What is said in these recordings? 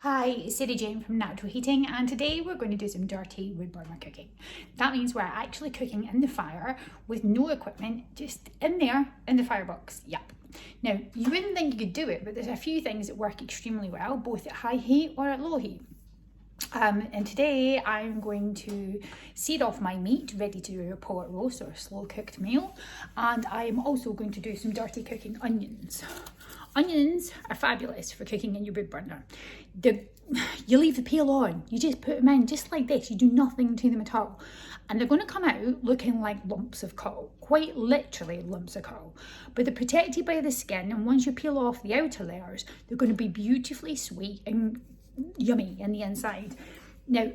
Hi, it's Sarah Jane from Natural Heating, and today we're going to do some dirty wood burner cooking. That means we're actually cooking in the fire with no equipment, just in there in the firebox. Yep. Now, you wouldn't think you could do it, but there's a few things that work extremely well, both at high heat or at low heat. And today I'm going to sear off my meat, ready to do a pot roast or a slow cooked meal. And I'm also going to do some dirty cooking onions. Onions are fabulous for cooking in your wood burner. You leave the peel on, you just put them in just like this, you do nothing to them at all. And they're going to come out looking like lumps of coal, quite literally lumps of coal. But they're protected by the skin, and once you peel off the outer layers, they're going to be beautifully sweet and yummy in the inside. Now,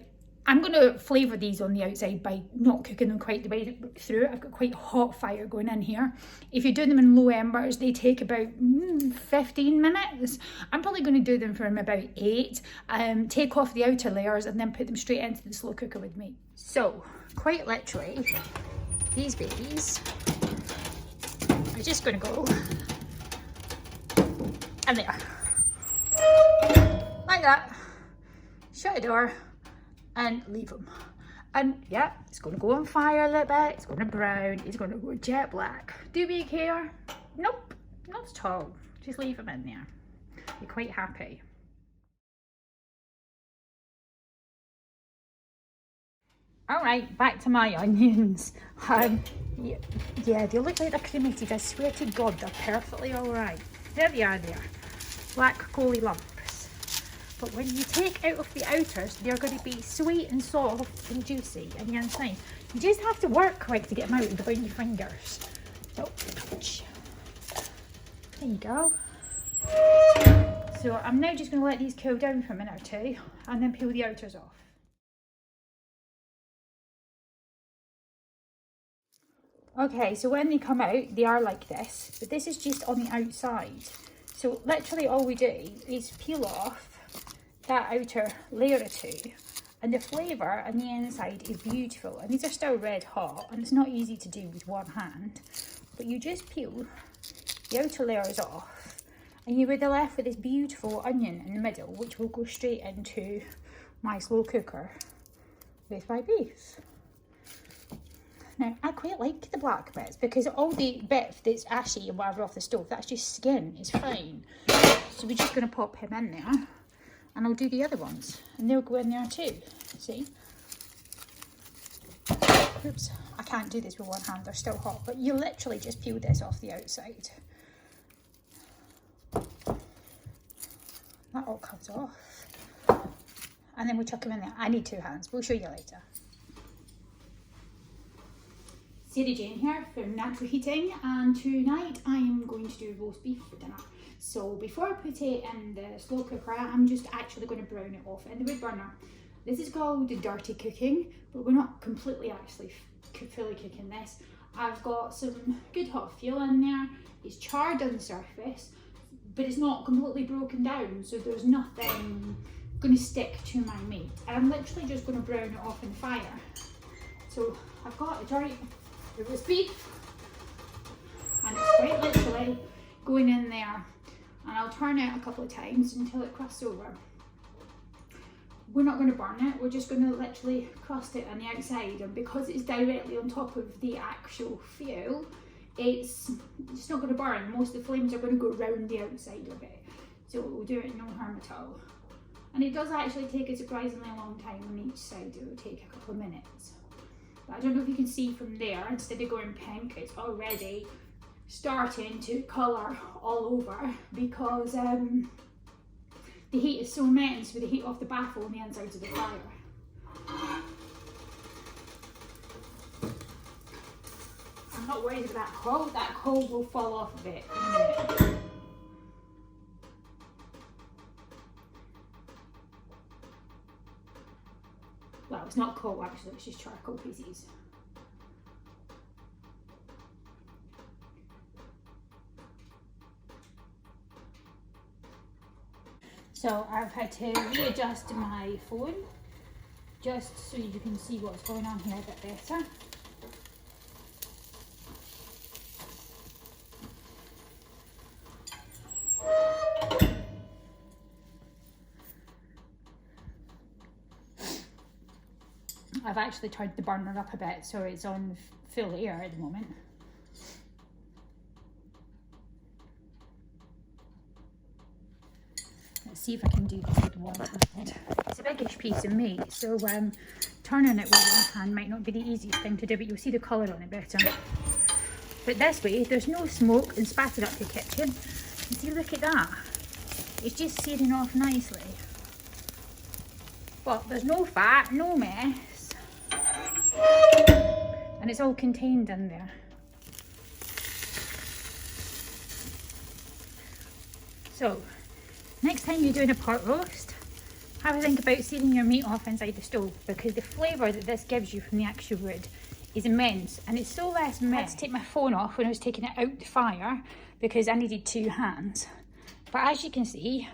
I'm going to flavour these on the outside by not cooking them quite the way through. I've got quite hot fire going in here. If you do them in low embers, they take about 15 minutes. I'm probably going to do them for about 8. Take off the outer layers and then put them straight into the slow cooker with me. So, quite literally, these babies are just going to go in there. Like that. Shut the door and leave them. And yeah, it's going to go on fire a little bit, it's going to brown, it's going to go jet black. Do we care? Nope, not at all. Just leave them in there. You're quite happy. All right, back to my onions. Yeah, they look like they're cremated. I swear to God, they're perfectly all right. There they are there, black coaly lumps. But when you take out of the outers, they're going to be sweet and soft and juicy on the inside. You just have to work quick to get them out without your fingers. So, ouch. There you go. So I'm now just going to let these cool down for a minute or two and then peel the outers off. Okay, so when they come out, they are like this, but this is just on the outside. So literally all we do is peel off that outer layer or two, and the flavour on the inside is beautiful. And these are still red hot, and it's not easy to do with one hand, but you just peel the outer layers off and you would be left with this beautiful onion in the middle, which will go straight into my slow cooker with my beef. Now, I quite like the black bits because all the bit that's ashy and whatever off the stove, that's just skin, it's fine. So we're just going to pop him in there. And I'll do the other ones, and they'll go in there too, see? Oops, I can't do this with one hand, they're still hot, but you literally just peel this off the outside. That all comes off. And then we chuck them in there. I need 2 hands, we'll show you later. Sarah Jane here from Natural Heating, and tonight I am going to do roast beef for dinner. So before I put it in the slow cooker, I'm just actually going to brown it off in the wood burner. This is called dirty cooking, but we're not completely actually fully cooking this. I've got some good hot fuel in there. It's charred on the surface, but it's not completely broken down, so there's nothing going to stick to my meat. And I'm literally just going to brown it off in the fire. So I've got a dirty roast beef, and it's quite literally going in there, and I'll turn it a couple of times until it crusts over. We're not going to burn it, we're just going to literally crust it on the outside, and because it's directly on top of the actual fuel, it's not going to burn. Most of the flames are going to go around the outside of it, so it will do it no harm at all. And it does actually take a surprisingly long time on each side. It will take a couple of minutes. But I don't know if you can see from there, instead of going pink, it's already starting to colour all over because the heat is so immense with the heat off the baffle on the insides of the fire. I'm not worried about that coal will fall off of it in a minute. Well, it's not coal actually, it's just charcoal pieces. So I've had to readjust my phone just so you can see what's going on here a bit better. I've actually turned the burner up a bit, so it's on full air at the moment. Let's see if I can do this with one hand. It's a biggish piece of meat, so turning it with one hand might not be the easiest thing to do, but you'll see the colour on it better. But this way, there's no smoke and spatter up the kitchen. And see, look at that. It's just searing off nicely. But there's no fat, no mess. And it's all contained in there. So, next time you're doing a pot roast, have a think about searing your meat off inside the stove, because the flavour that this gives you from the actual wood is immense, and it's so less mess. I had to take my phone off when I was taking it out the fire because I needed 2 hands. But as you can see,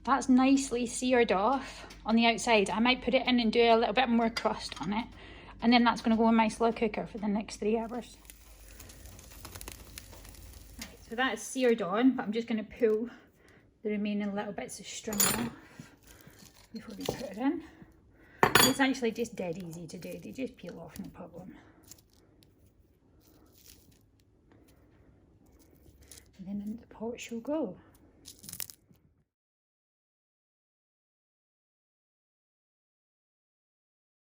that's nicely seared off on the outside. I might put it in and do a little bit more crust on it, and then that's going to go in my slow cooker for the next 3 hours. Right, so that's seared on, but I'm just going to pull the remaining little bits of string off before we put it in. It's actually just dead easy to do. They just peel off, no problem. And then in the pot she'll go.